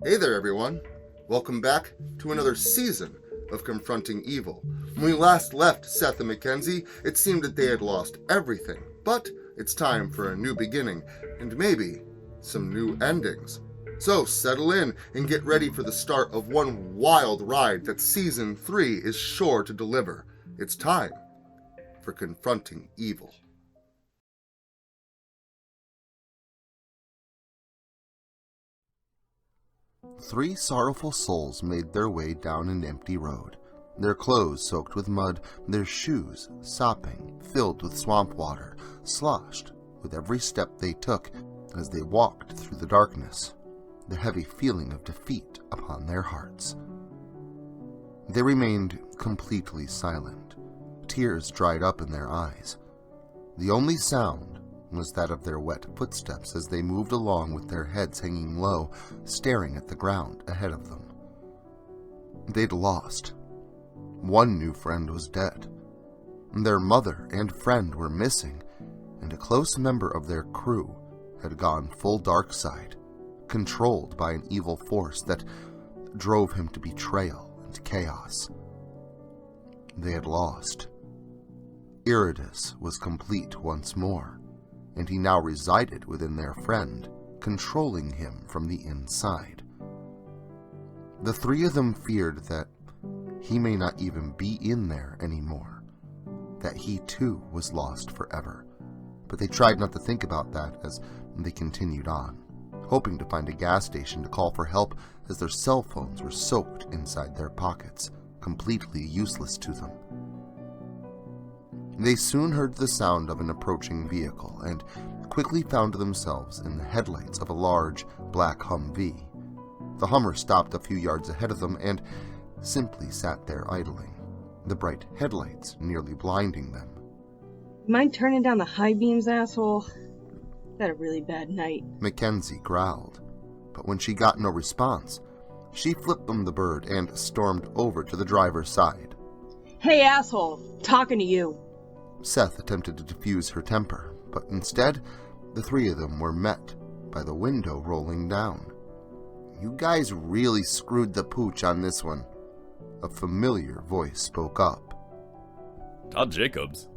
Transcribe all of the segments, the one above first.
Hey there, everyone. Welcome back to another season of Confronting Evil. When we last left Seth and Mackenzie, it seemed that they had lost everything, but it's time for a new beginning, and maybe some new endings. So settle in and get ready for the start of one wild ride that Season 3 is sure to deliver. It's time for Confronting Evil. Three sorrowful souls made their way down an empty road, their clothes soaked with mud, their shoes sopping, filled with swamp water, sloshed with every step they took as they walked through the darkness, the heavy feeling of defeat upon their hearts. They remained completely silent, tears dried up in their eyes. The only sound was that of their wet footsteps as they moved along with their heads hanging low, staring at the ground ahead of them. They'd lost. One new friend was dead. Their mother and friend were missing, and a close member of their crew had gone full dark side, controlled by an evil force that drove him to betrayal and chaos. They had lost. Iridus was complete once more, and he now resided within their friend, controlling him from the inside. The three of them feared that he may not even be in there anymore, that he too was lost forever, but they tried not to think about that as they continued on, hoping to find a gas station to call for help as their cell phones were soaked inside their pockets, completely useless to them. They soon heard the sound of an approaching vehicle and quickly found themselves in the headlights of a large black Humvee. The Hummer stopped a few yards ahead of them and simply sat there idling, the bright headlights nearly blinding them. Mind turning down the high beams, asshole? Had a really bad night. Mackenzie growled, but when she got no response, she flipped them the bird and stormed over to the driver's side. Hey, asshole! Talking to you! Seth attempted to diffuse her temper, but instead, the three of them were met by the window rolling down. You guys really screwed the pooch on this one. A familiar voice spoke up. Todd Jacobs,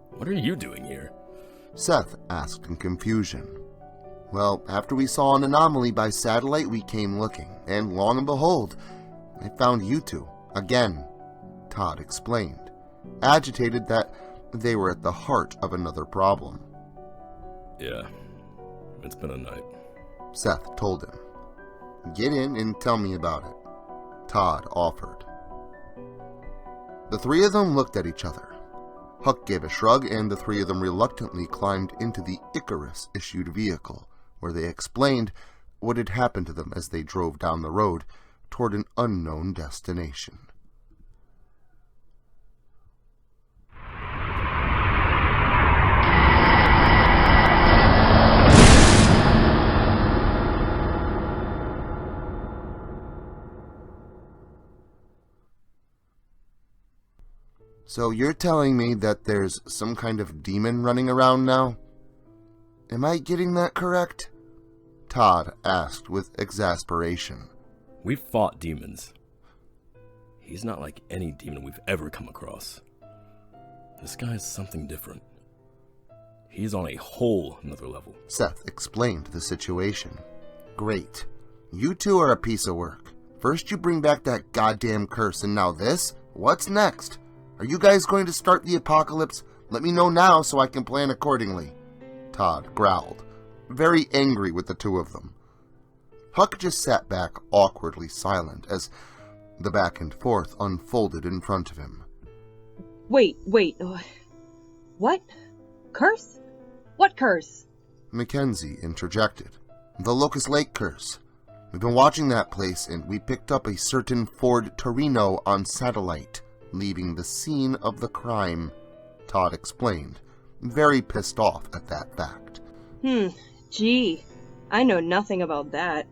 what are you doing here? Seth asked in confusion. Well, after we saw an anomaly by satellite, we came looking, and lo and behold, I found you two, again, Todd explained, agitated that they were at the heart of another problem. Yeah, it's been a night, Seth told him. Get in and tell me about it, Todd offered. The three of them looked at each other. Huck gave a shrug, and the three of them reluctantly climbed into the Icarus-issued vehicle, where they explained what had happened to them as they drove down the road toward an unknown destination. So you're telling me that there's some kind of demon running around now? Am I getting that correct? Todd asked with exasperation. We've fought demons. He's not like any demon we've ever come across. This guy's something different. He's on a whole another level. Seth explained the situation. Great. You two are a piece of work. First you bring back that goddamn curse, and now this? What's next? Are you guys going to start the apocalypse? Let me know now so I can plan accordingly. Todd growled, very angry with the two of them. Huck just sat back awkwardly silent as the back and forth unfolded in front of him. Wait. What? Curse? What curse? Mackenzie interjected. The Locust Lake curse. We've been watching that place and we picked up a certain Ford Torino on satellite, leaving the scene of the crime, Todd explained, very pissed off at that fact. Gee, I know nothing about that.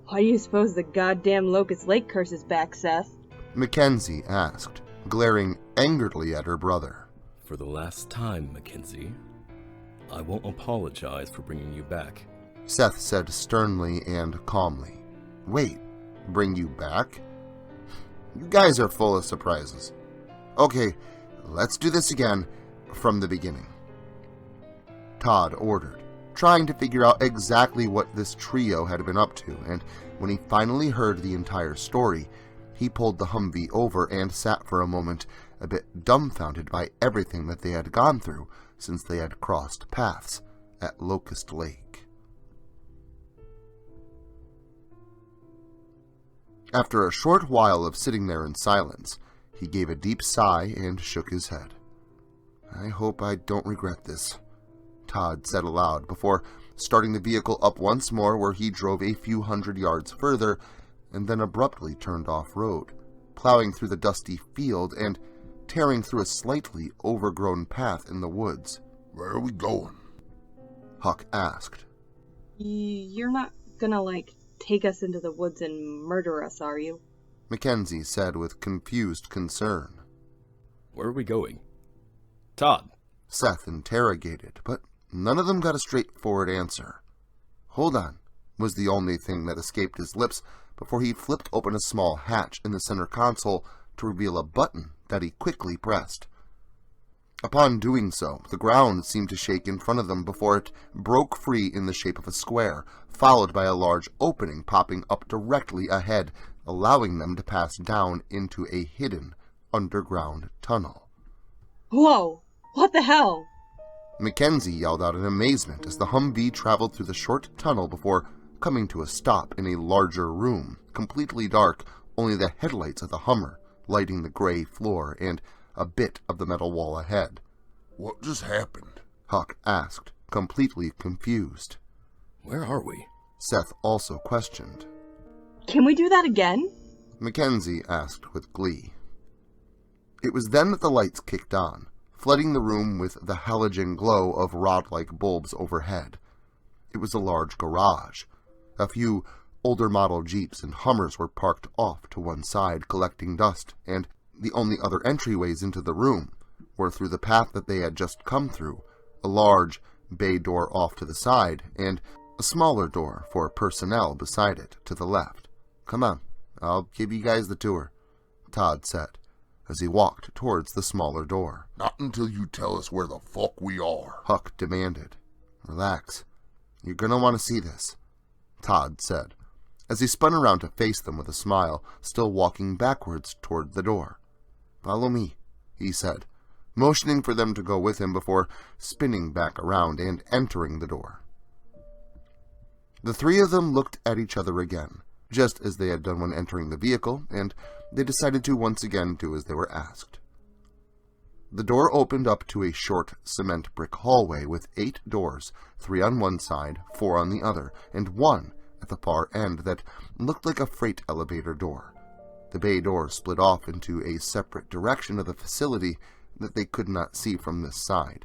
Why do you suppose the goddamn Locust Lake curse is back, Seth? Mackenzie asked, glaring angrily at her brother. For the last time, Mackenzie, I won't apologize for bringing you back. Seth said sternly and calmly. Wait, bring you back? You guys are full of surprises. Okay, let's do this again from the beginning, Todd ordered, trying to figure out exactly what this trio had been up to, and when he finally heard the entire story, he pulled the Humvee over and sat for a moment, a bit dumbfounded by everything that they had gone through since they had crossed paths at Locust Lake. After a short while of sitting there in silence, he gave a deep sigh and shook his head. "I hope I don't regret this," Todd said aloud before starting the vehicle up once more, where he drove a few hundred yards further and then abruptly turned off-road, plowing through the dusty field and tearing through a slightly overgrown path in the woods. "Where are we going?" Huck asked. You're not gonna, take us into the woods and murder us, are you? Mackenzie said with confused concern. Where are we going? Todd. Seth interrogated, but none of them got a straightforward answer. "Hold on," was the only thing that escaped his lips before he flipped open a small hatch in the center console to reveal a button that he quickly pressed. Upon doing so, the ground seemed to shake in front of them before it broke free in the shape of a square, followed by a large opening popping up directly ahead, allowing them to pass down into a hidden underground tunnel. Whoa! What the hell? Mackenzie yelled out in amazement as the Humvee traveled through the short tunnel before coming to a stop in a larger room, completely dark, only the headlights of the Hummer lighting the gray floor and a bit of the metal wall ahead. "What just happened?" Huck asked, completely confused. Where are we? Seth also questioned. Can we do that again? Mackenzie asked with glee. It was then that the lights kicked on, flooding the room with the halogen glow of rod-like bulbs overhead. It was a large garage. A few older model Jeeps and Hummers were parked off to one side, collecting dust, and the only other entryways into the room were through the path that they had just come through, a large bay door off to the side, and a smaller door for personnel beside it to the left. "Come on, I'll give you guys the tour," Todd said, as he walked towards the smaller door. "Not until you tell us where the fuck we are," Huck demanded. "Relax. You're gonna want to see this," Todd said, as he spun around to face them with a smile, still walking backwards toward the door. "Follow me," he said, motioning for them to go with him before spinning back around and entering the door. The three of them looked at each other again, just as they had done when entering the vehicle, and they decided to once again do as they were asked. The door opened up to a short cement brick hallway with 8 doors, 3 on one side, 4 on the other, and one at the far end that looked like a freight elevator door. The bay door split off into a separate direction of the facility that they could not see from this side.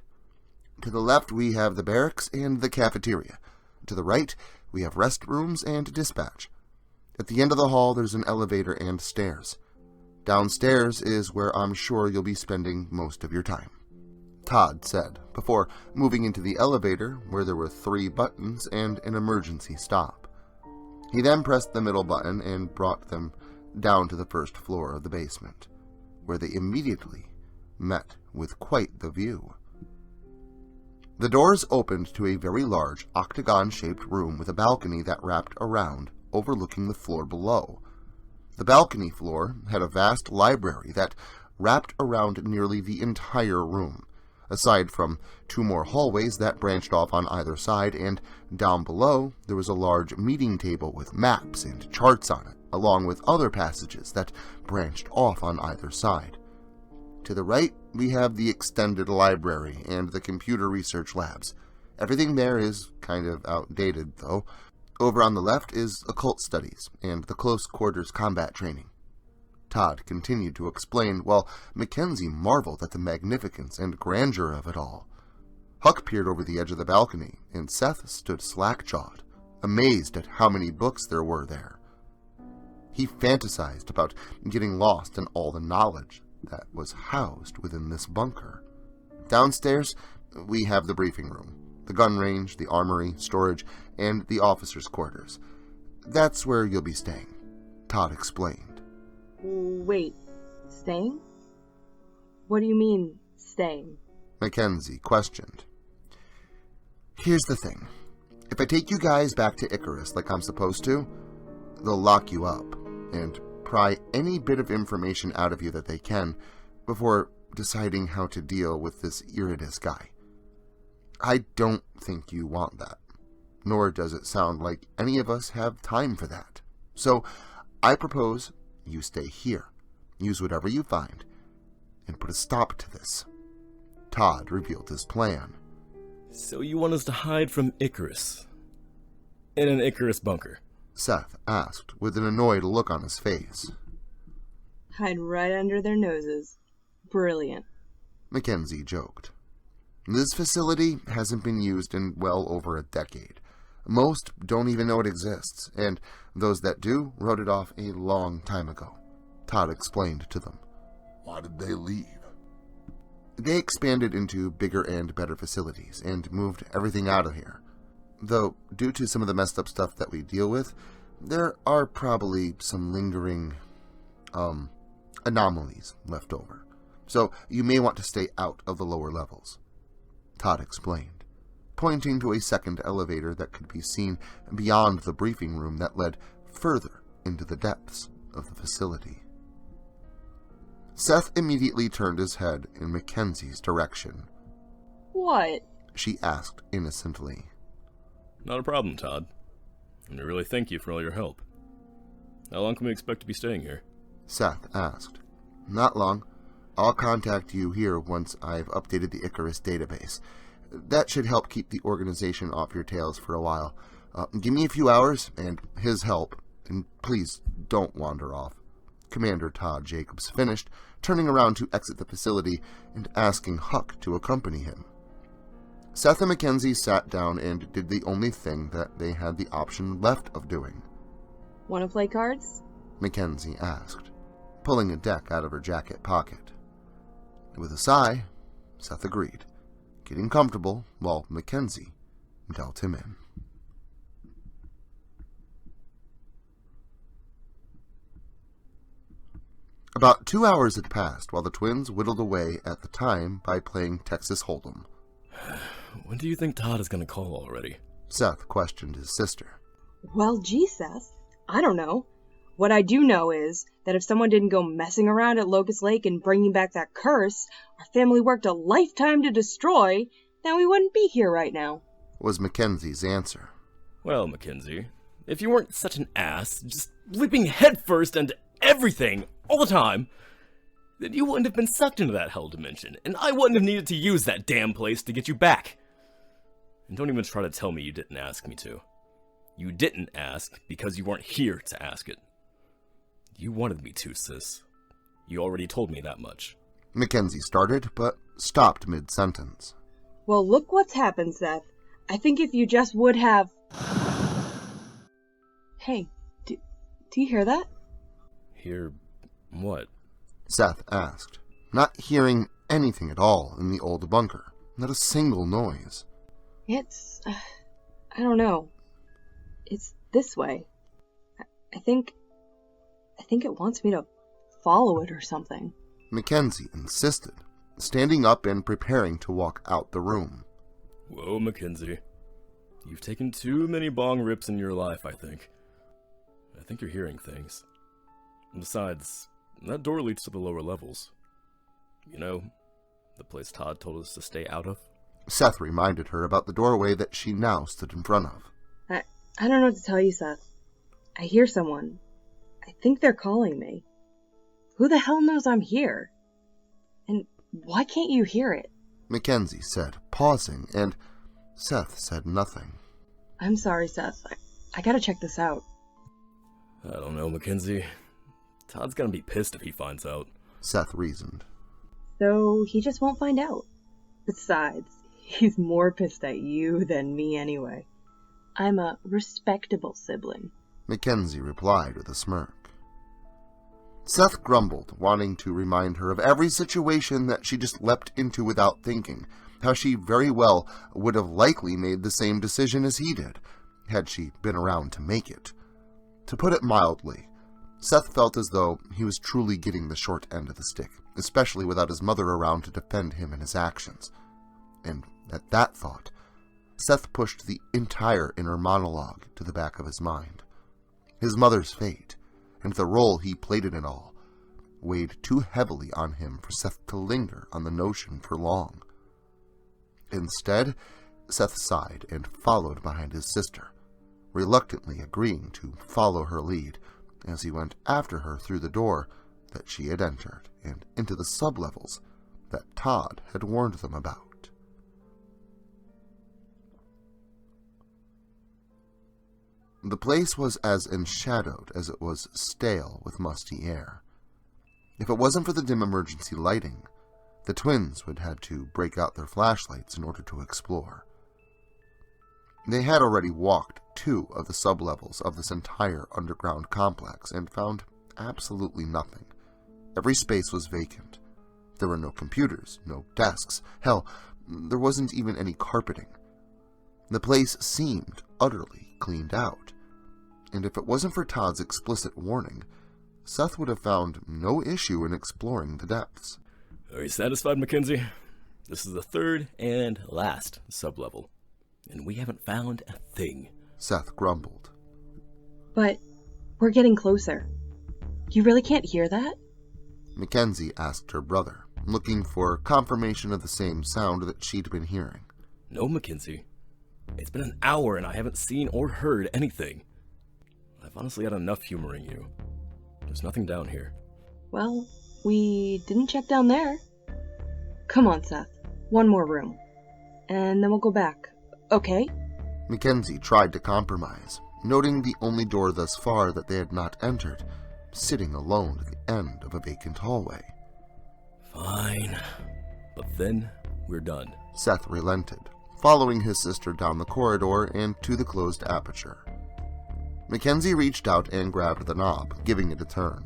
To the left we have the barracks and the cafeteria. To the right we have restrooms and dispatch. At the end of the hall there's an elevator and stairs. Downstairs is where I'm sure you'll be spending most of your time," Todd said, before moving into the elevator where there were 3 buttons and an emergency stop. He then pressed the middle button and brought them down to the first floor of the basement, where they immediately met with quite the view. The doors opened to a very large, octagon-shaped room with a balcony that wrapped around, overlooking the floor below. The balcony floor had a vast library that wrapped around nearly the entire room, aside from 2 more hallways that branched off on either side, and down below there was a large meeting table with maps and charts on it, along with other passages that branched off on either side. To the right, we have the extended library and the computer research labs. Everything there is kind of outdated, though. Over on the left is occult studies and the close quarters combat training. Todd continued to explain while Mackenzie marveled at the magnificence and grandeur of it all. Huck peered over the edge of the balcony, and Seth stood slack-jawed, amazed at how many books there were there. He fantasized about getting lost in all the knowledge that was housed within this bunker. Downstairs, we have the briefing room, the gun range, the armory, storage, and the officers' quarters. That's where you'll be staying, Todd explained. Wait, staying? What do you mean, staying? Mackenzie questioned. Here's the thing. If I take you guys back to Icarus like I'm supposed to, they'll lock you up and pry any bit of information out of you that they can before deciding how to deal with this Iridus guy. I don't think you want that, nor does it sound like any of us have time for that. So I propose you stay here, use whatever you find, and put a stop to this. Todd revealed his plan. So you want us to hide from Icarus? In an Icarus bunker? Seth asked, with an annoyed look on his face. Hide right under their noses. Brilliant. Mackenzie joked. This facility hasn't been used in well over a decade. Most don't even know it exists, and those that do wrote it off a long time ago, Todd explained to them. Why did they leave? They expanded into bigger and better facilities and moved everything out of here. Though, due to some of the messed up stuff that we deal with, there are probably some lingering, anomalies left over. So you may want to stay out of the lower levels, Todd explained, pointing to a second elevator that could be seen beyond the briefing room that led further into the depths of the facility. Seth immediately turned his head in Mackenzie's direction. What? She asked innocently. Not a problem, Todd. And I really thank you for all your help. How long can we expect to be staying here? Seth asked. Not long. I'll contact you here once I've updated the Icarus database. That should help keep the organization off your tails for a while. Give me a few hours and his help, and please don't wander off. Commander Todd Jacobs finished, turning around to exit the facility and asking Huck to accompany him. Seth and Mackenzie sat down and did the only thing that they had the option left of doing. Want to play cards? Mackenzie asked, pulling a deck out of her jacket pocket. With a sigh, Seth agreed, getting comfortable while Mackenzie dealt him in. About 2 hours had passed while the twins whittled away at the time by playing Texas Hold'em. When do you think Todd is going to call already? Seth questioned his sister. Well, gee, Seth. I don't know. What I do know is that if someone didn't go messing around at Locust Lake and bringing back that curse our family worked a lifetime to destroy, then we wouldn't be here right now, Was Mackenzie's answer. Well, Mackenzie, if you weren't such an ass, just leaping headfirst into everything all the time, then you wouldn't have been sucked into that hell dimension, and I wouldn't have needed to use that damn place to get you back. And don't even try to tell me you didn't ask me to. You didn't ask because you weren't here to ask it. You wanted me to, sis. You already told me that much. Mackenzie started, but stopped mid-sentence. Well, look what's happened, Seth. I think if you just would have... Hey, do you hear that? Hear what? Seth asked, not hearing anything at all in the old bunker. Not a single noise. It's... I don't know. It's this way. I think it wants me to follow it or something. Mackenzie insisted, standing up and preparing to walk out the room. Whoa, Mackenzie. You've taken too many bong rips in your life, I think. I think you're hearing things. Besides, that door leads to the lower levels. You know, the place Todd told us to stay out of? Seth reminded her about the doorway that she now stood in front of. I don't know what to tell you, Seth. I hear someone. I think they're calling me. Who the hell knows I'm here? And why can't you hear it? Mackenzie said, pausing, and Seth said nothing. I'm sorry, Seth. I gotta check this out. I don't know, Mackenzie. Todd's gonna be pissed if he finds out. Seth reasoned. So he just won't find out. Besides, he's more pissed at you than me anyway. I'm a respectable sibling. Mackenzie replied with a smirk. Seth grumbled, wanting to remind her of every situation that she just leapt into without thinking, how she very well would have likely made the same decision as he did, had she been around to make it. To put it mildly, Seth felt as though he was truly getting the short end of the stick, especially without his mother around to defend him in his actions. And at that thought, Seth pushed the entire inner monologue to the back of his mind. His mother's fate, and the role he played in it all, weighed too heavily on him for Seth to linger on the notion for long. Instead, Seth sighed and followed behind his sister, reluctantly agreeing to follow her lead as he went after her through the door that she had entered and into the sublevels that Todd had warned them about. The place was as enshadowed as it was stale with musty air. If it wasn't for the dim emergency lighting, the twins would have had to break out their flashlights in order to explore. They had already walked 2 of the sublevels of this entire underground complex and found absolutely nothing. Every space was vacant. There were no computers, no desks. Hell, there wasn't even any carpeting. The place seemed utterly cleaned out. And if it wasn't for Todd's explicit warning, Seth would have found no issue in exploring the depths. Are you satisfied, Mackenzie? This is the 3rd and last sublevel, and we haven't found a thing. Seth grumbled. But we're getting closer. You really can't hear that? Mackenzie asked her brother, looking for confirmation of the same sound that she'd been hearing. No, Mackenzie. It's been an hour and I haven't seen or heard anything. I've honestly had enough humoring you. There's nothing down here. Well, we didn't check down there. Come on, Seth. One more room. And then we'll go back. Okay? Mackenzie tried to compromise, noting the only door thus far that they had not entered, sitting alone at the end of a vacant hallway. Fine. But then, we're done. Seth relented, following his sister down the corridor and to the closed aperture. Mackenzie reached out and grabbed the knob, giving it a turn.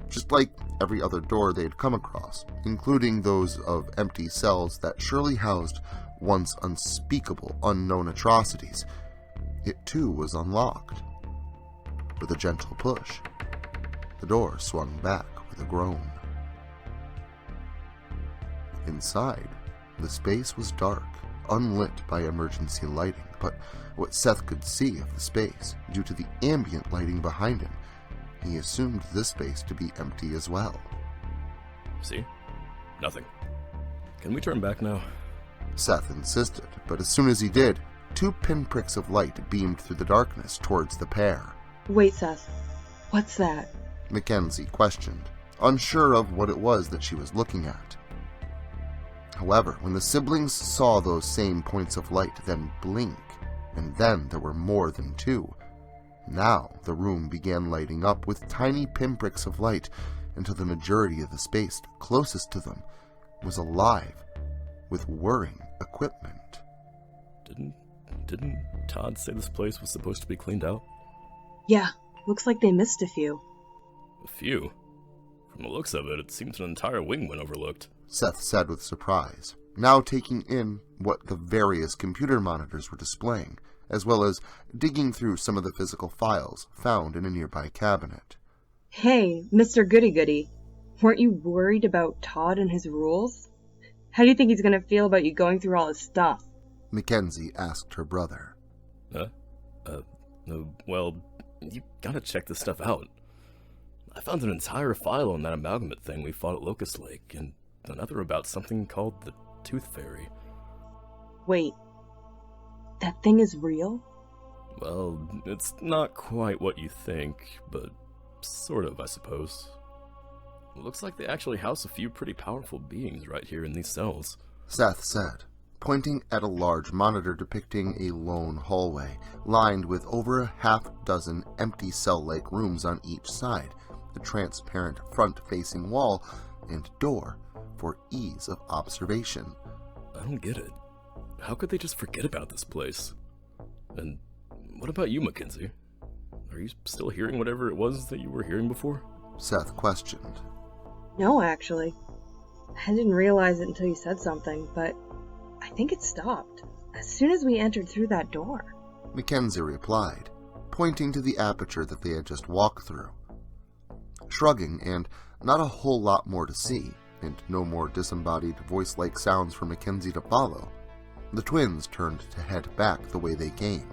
Just like every other door they had come across, including those of empty cells that surely housed once unspeakable unknown atrocities, it too was unlocked. With a gentle push, the door swung back with a groan. Inside, the space was dark, unlit by emergency lighting, but what Seth could see of the space, due to the ambient lighting behind him, he assumed this space to be empty as well. See? Nothing. Can we turn back now? Seth insisted, but as soon as he did, 2 pinpricks of light beamed through the darkness towards the pair. Wait, Seth. What's that? Mackenzie questioned, unsure of what it was that she was looking at. However, when the siblings saw those same points of light then blink, and then there were more than 2, now the room began lighting up with tiny pinpricks of light until the majority of the space closest to them was alive with whirring equipment. Didn't Todd say this place was supposed to be cleaned out? Yeah, looks like they missed a few. A few? From the looks of it, it seems an entire wing went overlooked. Seth said with surprise, now taking in what the various computer monitors were displaying, as well as digging through some of the physical files found in a nearby cabinet. Hey, Mr. Goody-Goody, weren't you worried about Todd and his rules? How do you think he's gonna feel about you going through all his stuff? Mackenzie asked her brother. Well, you gotta check this stuff out. I found an entire file on that amalgamate thing we fought at Locust Lake, and another about something called the Tooth Fairy. Wait, that thing is real? Well, it's not quite what you think, but sort of, I suppose. It looks like they actually house a few pretty powerful beings right here in these cells. Seth said, pointing at a large monitor depicting a lone hallway, lined with over a half-dozen empty cell-like rooms on each side, a transparent front-facing wall, and door for ease of observation. I don't get it. How could they just forget about this place? And what about you, Mackenzie? Are you still hearing whatever it was that you were hearing before? Seth questioned. No, actually. I didn't realize it until you said something, but I think it stopped as soon as we entered through that door. Mackenzie replied, pointing to the aperture that they had just walked through. Shrugging, and not a whole lot more to see, and no more disembodied voice-like sounds for Mackenzie to follow, the twins turned to head back the way they came.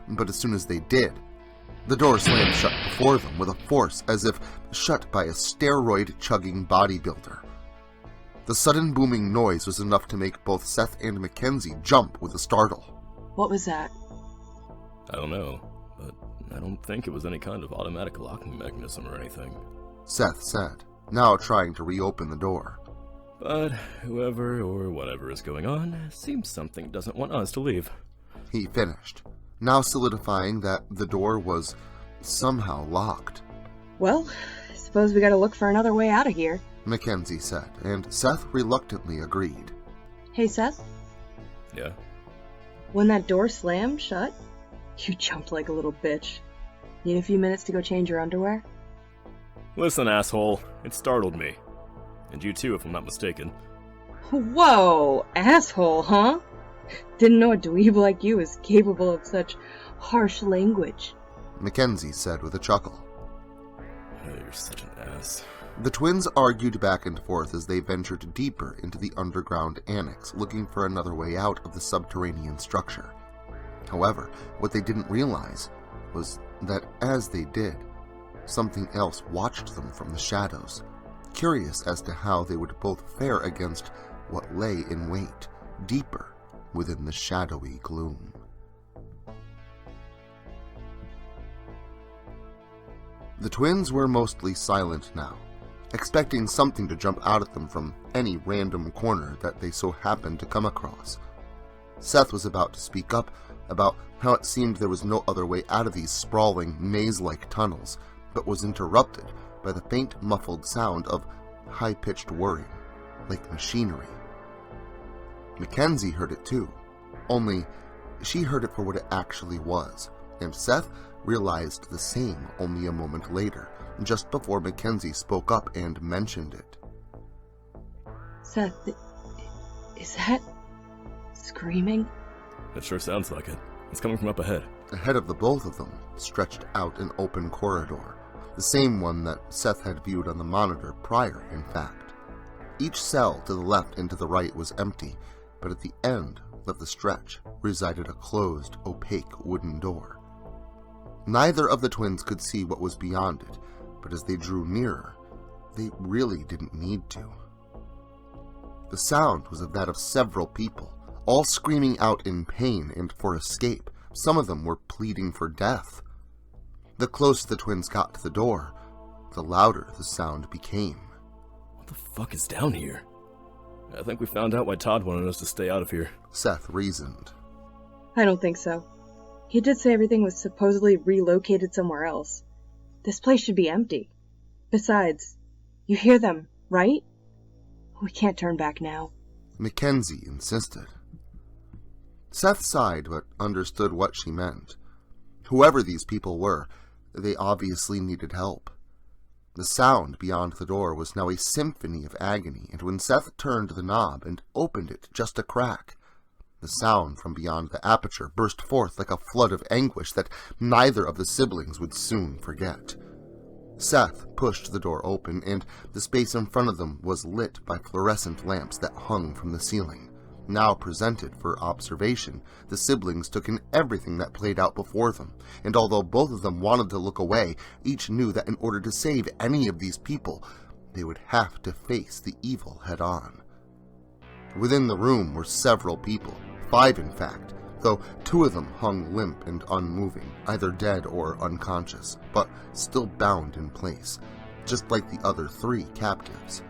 But as soon as they did, the door slammed shut before them with a force as if shut by a steroid-chugging bodybuilder. The sudden booming noise was enough to make both Seth and Mackenzie jump with a startle. What was that? I don't know, but I don't think it was any kind of automatic locking mechanism or anything. Seth said, now trying to reopen the door. But whoever or whatever is going on seems something doesn't want us to leave. He finished, now solidifying that the door was somehow locked. Well, I suppose we gotta look for another way out of here. Mackenzie said, and Seth reluctantly agreed. Hey, Seth? Yeah? When that door slammed shut, you jumped like a little bitch. Need a few minutes to go change your underwear? Listen, asshole, it startled me. And you too, if I'm not mistaken. Whoa, asshole, huh? Didn't know a dweeb like you was capable of such harsh language. Mackenzie said with a chuckle. Oh, you're such an ass. The twins argued back and forth as they ventured deeper into the underground annex, looking for another way out of the subterranean structure. However, what they didn't realize was that as they did, something else watched them from the shadows, curious as to how they would both fare against what lay in wait, deeper within the shadowy gloom. The twins were mostly silent now, expecting something to jump out at them from any random corner that they so happened to come across. Seth was about to speak up about how it seemed there was no other way out of these sprawling, maze-like tunnels, but was interrupted by the faint, muffled sound of high-pitched whirring, like machinery. Mackenzie heard it too, only she heard it for what it actually was, and Seth realized the same only a moment later, just before Mackenzie spoke up and mentioned it. Seth, is that screaming? It sure sounds like it. It's coming from up ahead. Ahead of the both of them stretched out an open corridor, the same one that Seth had viewed on the monitor prior, in fact. Each cell to the left and to the right was empty, but at the end of the stretch resided a closed, opaque wooden door. Neither of the twins could see what was beyond it, but as they drew nearer, they really didn't need to. The sound was of that of several people, all screaming out in pain and for escape. Some of them were pleading for death. The closer the twins got to the door, the louder the sound became. What the fuck is down here? I think we found out why Todd wanted us to stay out of here. Seth reasoned. I don't think so. He did say everything was supposedly relocated somewhere else. This place should be empty. Besides, you hear them, right? We can't turn back now. Mackenzie insisted. Seth sighed but understood what she meant. Whoever these people were, they obviously needed help. The sound beyond the door was now a symphony of agony, and when Seth turned the knob and opened it just a crack, the sound from beyond the aperture burst forth like a flood of anguish that neither of the siblings would soon forget. Seth pushed the door open, and the space in front of them was lit by fluorescent lamps that hung from the ceiling. Now presented for observation, the siblings took in everything that played out before them, and although both of them wanted to look away, each knew that in order to save any of these people, they would have to face the evil head-on. Within the room were several people, 5 in fact, though 2 of them hung limp and unmoving, either dead or unconscious, but still bound in place, just like the other 3 captives.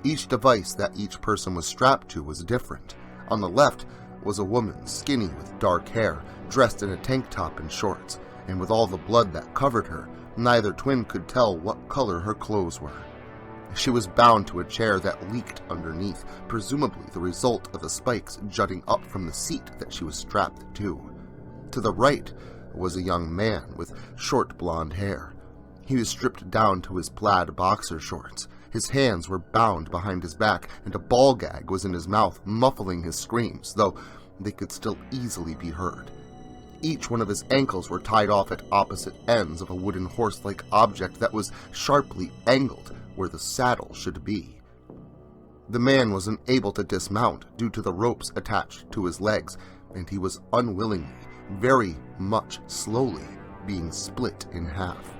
Each device that each person was strapped to was different. On the left was a woman, skinny with dark hair, dressed in a tank top and shorts, and with all the blood that covered her, neither twin could tell what color her clothes were. She was bound to a chair that leaked underneath, presumably the result of the spikes jutting up from the seat that she was strapped to. To the right was a young man with short blonde hair. He was stripped down to his plaid boxer shorts. His hands were bound behind his back, and a ball gag was in his mouth, muffling his screams, though they could still easily be heard. Each one of his ankles were tied off at opposite ends of a wooden horse-like object that was sharply angled where the saddle should be. The man was unable to dismount due to the ropes attached to his legs, and he was unwillingly, very much slowly, being split in half.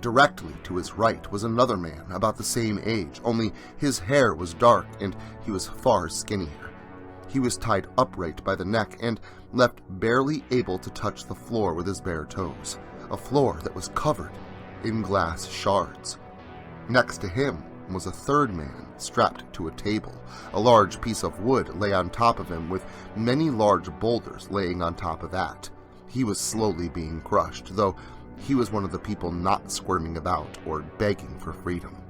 Directly to his right was another man about the same age, only his hair was dark and he was far skinnier. He was tied upright by the neck and left barely able to touch the floor with his bare toes, a floor that was covered in glass shards. Next to him was a third man strapped to a table. A large piece of wood lay on top of him with many large boulders laying on top of that. He was slowly being crushed, though he was one of the people not squirming about or begging for freedom.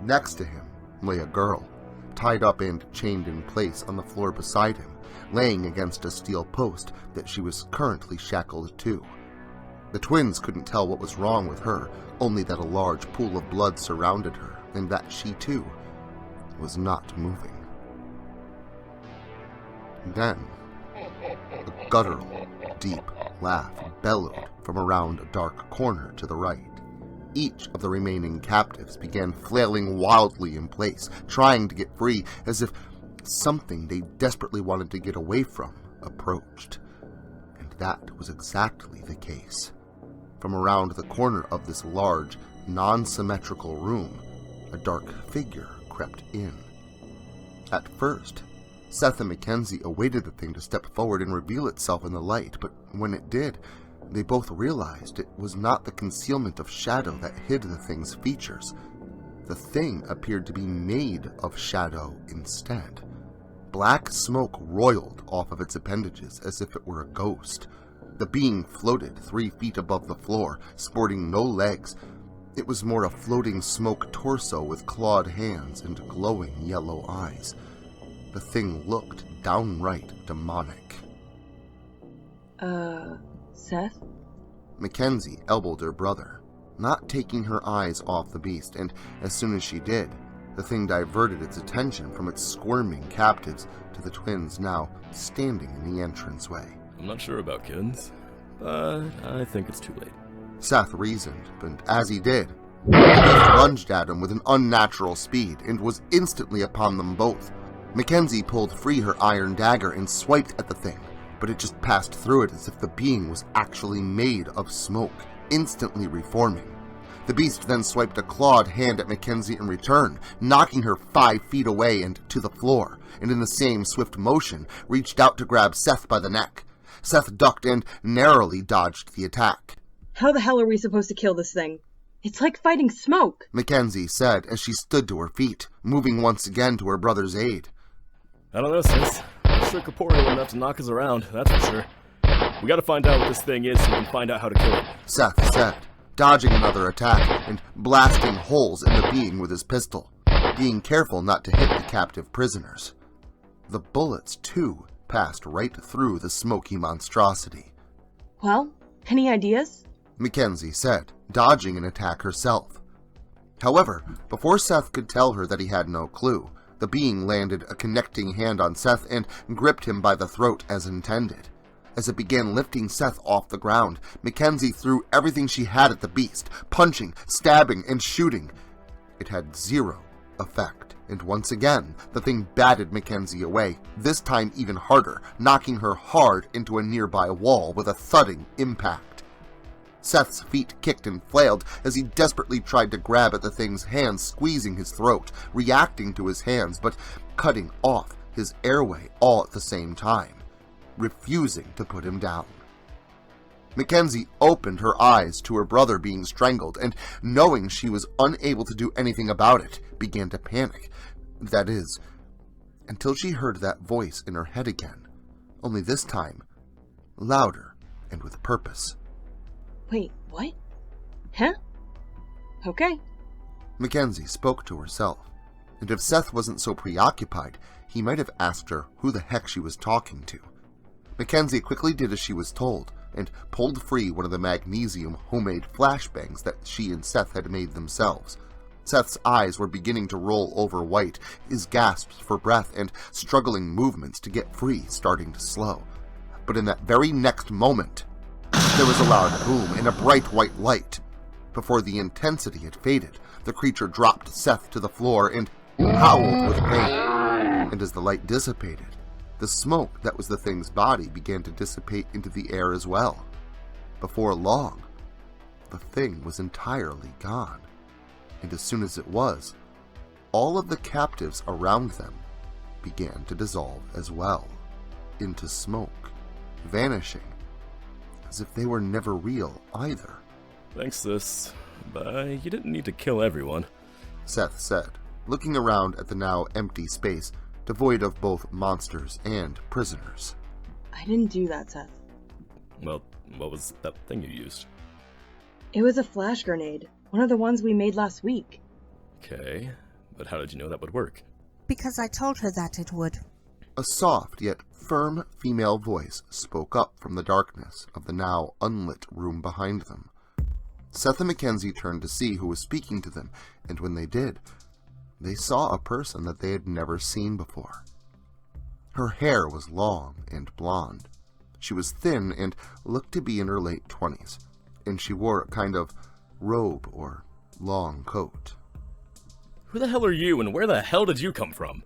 Next to him lay a girl, tied up and chained in place on the floor beside him, laying against a steel post that she was currently shackled to. The twins couldn't tell what was wrong with her, only that a large pool of blood surrounded her, and that she, too, was not moving. Then, a guttural, deep laugh bellowed from around a dark corner to the right. Each of the remaining captives began flailing wildly in place, trying to get free, as if something they desperately wanted to get away from approached. And that was exactly the case. From around the corner of this large, non-symmetrical room, a dark figure crept in. At first, Seth and Mackenzie awaited the thing to step forward and reveal itself in the light, but when it did, they both realized it was not the concealment of shadow that hid the thing's features. The thing appeared to be made of shadow instead. Black smoke roiled off of its appendages as if it were a ghost. The being floated 3 feet above the floor, sporting no legs. It was more a floating smoke torso with clawed hands and glowing yellow eyes. The thing looked downright demonic. Seth? Mackenzie elbowed her brother, not taking her eyes off the beast, and as soon as she did, the thing diverted its attention from its squirming captives to the twins now standing in the entranceway. I'm not sure about kids, but I think it's too late. Seth reasoned, but as he did, the beast lunged at him with an unnatural speed and was instantly upon them both. Mackenzie pulled free her iron dagger and swiped at the thing, but it just passed through it as if the being was actually made of smoke, instantly reforming. The beast then swiped a clawed hand at Mackenzie in return, knocking her 5 feet away and to the floor, and in the same swift motion, reached out to grab Seth by the neck. Seth ducked and narrowly dodged the attack. How the hell are we supposed to kill this thing? It's like fighting smoke, Mackenzie said as she stood to her feet, moving once again to her brother's aid. I don't know, sis. It's sure corporeal enough to knock us around, that's for sure. We gotta find out what this thing is so we can find out how to kill it. Seth said, dodging another attack and blasting holes in the being with his pistol, being careful not to hit the captive prisoners. The bullets, too, passed right through the smoky monstrosity. Well, any ideas? Mackenzie said, dodging an attack herself. However, before Seth could tell her that he had no clue, the being landed a connecting hand on Seth and gripped him by the throat as intended. As it began lifting Seth off the ground, Mackenzie threw everything she had at the beast, punching, stabbing, and shooting. It had zero effect, and once again, the thing batted Mackenzie away, this time even harder, knocking her hard into a nearby wall with a thudding impact. Seth's feet kicked and flailed as he desperately tried to grab at the thing's hands, squeezing his throat, reacting to his hands, but cutting off his airway all at the same time, refusing to put him down. Mackenzie opened her eyes to her brother being strangled, and knowing she was unable to do anything about it, began to panic. That is, until she heard that voice in her head again, only this time, louder and with purpose. Wait, what? Huh? Okay. Mackenzie spoke to herself, and if Seth wasn't so preoccupied, he might have asked her who the heck she was talking to. Mackenzie quickly did as she was told, and pulled free one of the magnesium homemade flashbangs that she and Seth had made themselves. Seth's eyes were beginning to roll over white, his gasps for breath and struggling movements to get free starting to slow. but in that very next moment, there was a loud boom and a bright white light. Before the intensity had faded, the creature dropped Seth to the floor and howled with pain. And as the light dissipated, the smoke that was the thing's body began to dissipate into the air as well. Before long, the thing was entirely gone. And as soon as it was, all of the captives around them began to dissolve as well, into smoke, vanishing, as if they were never real either. Thanks, sis, but you didn't need to kill everyone, Seth said, looking around at the now empty space, devoid of both monsters and prisoners. I didn't do that, Seth. Well, what was that thing you used? It was a flash grenade, one of the ones we made last week. Okay, but how did you know that would work? Because I told her that it would. A soft yet firm female voice spoke up from the darkness of the now unlit room behind them. Seth and Mackenzie turned to see who was speaking to them, and when they did, they saw a person that they had never seen before. Her hair was long and blonde. She was thin and looked to be in her late 20s, and she wore a kind of robe or long coat. Who the hell are you, and where the hell did you come from?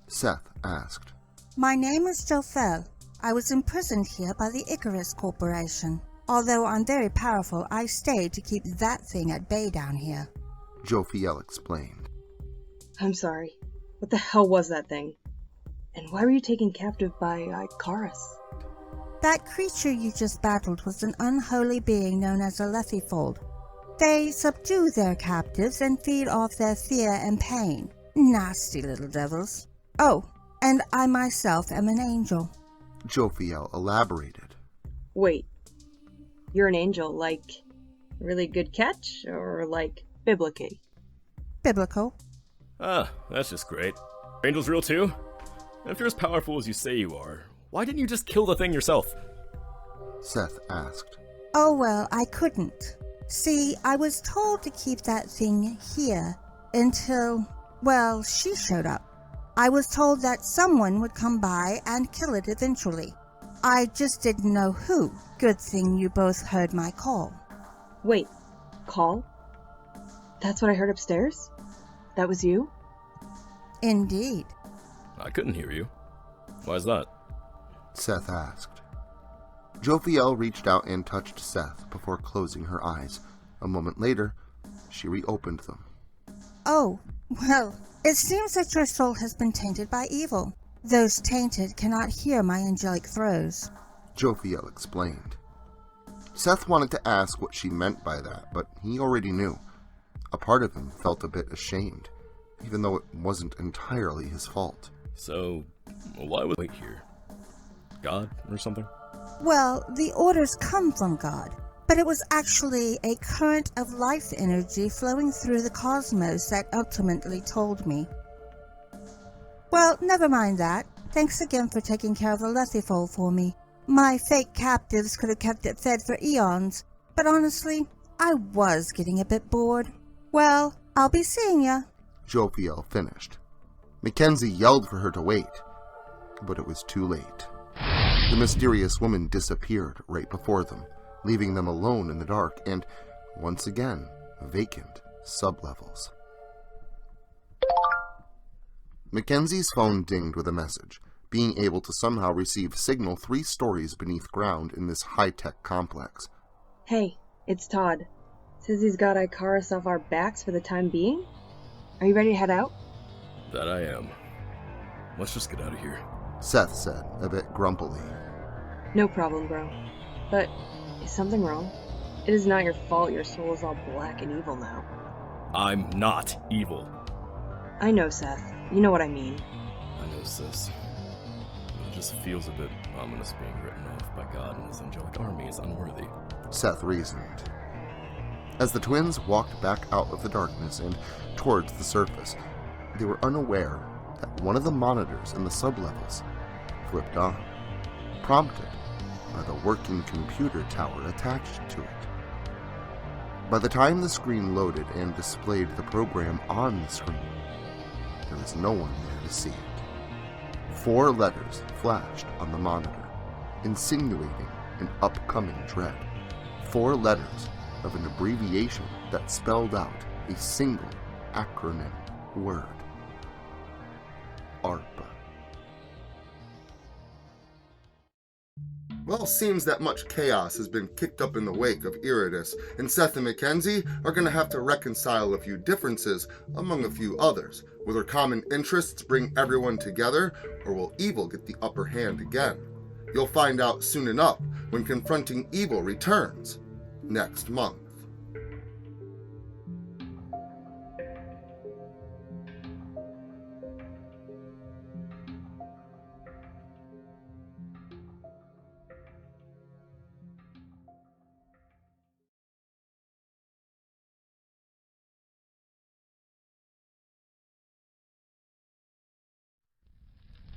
Seth asked. My name is Jophel. I was imprisoned here by the Icarus Corporation. Although I'm very powerful, I stayed to keep that thing at bay down here. Jophiel explained. I'm sorry. What the hell was that thing? And why were you taken captive by Icarus? That creature you just battled was an unholy being known as a Lethifold. They subdue their captives and feed off their fear and pain. Nasty little devils. Oh, and I myself am an angel. Jophiel elaborated. Wait. You're an angel, like really good catch, or like biblically? Biblical. Ah, that's just great. Are angels real too? If you're as powerful as you say you are, why didn't you just kill the thing yourself? Seth asked. Oh well, I couldn't. See, I was told to keep that thing here until, well, she showed up. I was told that someone would come by and kill it eventually. I just didn't know who. Good thing you both heard my call. Wait, call? That's what I heard upstairs? That was you? Indeed. I couldn't hear you. Why's that? Seth asked. Jophiel reached out and touched Seth before closing her eyes. A moment later, she reopened them. Oh, well, it seems that your soul has been tainted by evil. Those tainted cannot hear my angelic throes. Jophiel explained. Seth wanted to ask what she meant by that, but he already knew. A part of him felt a bit ashamed, even though it wasn't entirely his fault. So, why would wait here? God or something? Well, the orders come from God, but it was actually a current of life energy flowing through the cosmos that ultimately told me. Well, never mind that. Thanks again for taking care of the Lethifold for me. My fake captives could have kept it fed for eons, but honestly, I was getting a bit bored. Well, I'll be seeing ya. Jophiel finished. Mackenzie yelled for her to wait, but it was too late. The mysterious woman disappeared right before them, leaving them alone in the dark and, once again, vacant sublevels. Mackenzie's phone dinged with a message, being able to somehow receive signal 3 stories beneath ground in this high-tech complex. Hey, it's Todd. Says he's got Icarus off our backs for the time being? Are you ready to head out? That I am. Let's just get out of here. Seth said, a bit grumpily. No problem, bro. But is something wrong? It is not your fault your soul is all black and evil now. I'm not evil. I know, Seth. You know what I mean. I know, sis. It just feels a bit ominous being written off by God and his angelic army as unworthy. Seth reasoned. As the twins walked back out of the darkness and towards the surface, they were unaware that one of the monitors in the sublevels flipped on, prompted by the working computer tower attached to it. By the time the screen loaded and displayed the program on the screen, there was no one there to see it. 4 letters flashed on the monitor. insinuating an upcoming dread. 4 letters of an abbreviation that spelled out a single acronym word. ARPA. Well, seems that much chaos has been kicked up in the wake of Iridus, and Seth and Mackenzie are going to have to reconcile a few differences among a few others. Will their common interests bring everyone together, or will evil get the upper hand again? You'll find out soon enough when Confronting Evil returns next month.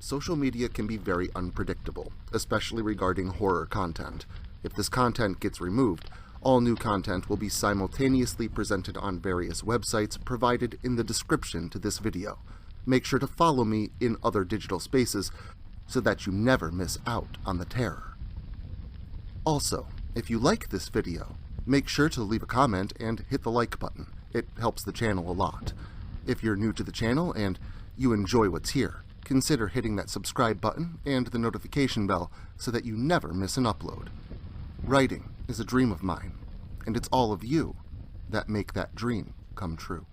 Social media can be very unpredictable, especially regarding horror content. If this content gets removed, all new content will be simultaneously presented on various websites provided in the description to this video. Make sure to follow me in other digital spaces so that you never miss out on the terror. Also, if you like this video, make sure to leave a comment and hit the like button. It helps the channel a lot. If you're new to the channel and you enjoy what's here, consider hitting that subscribe button and the notification bell so that you never miss an upload. Writing is a dream of mine, and it's all of you that make that dream come true.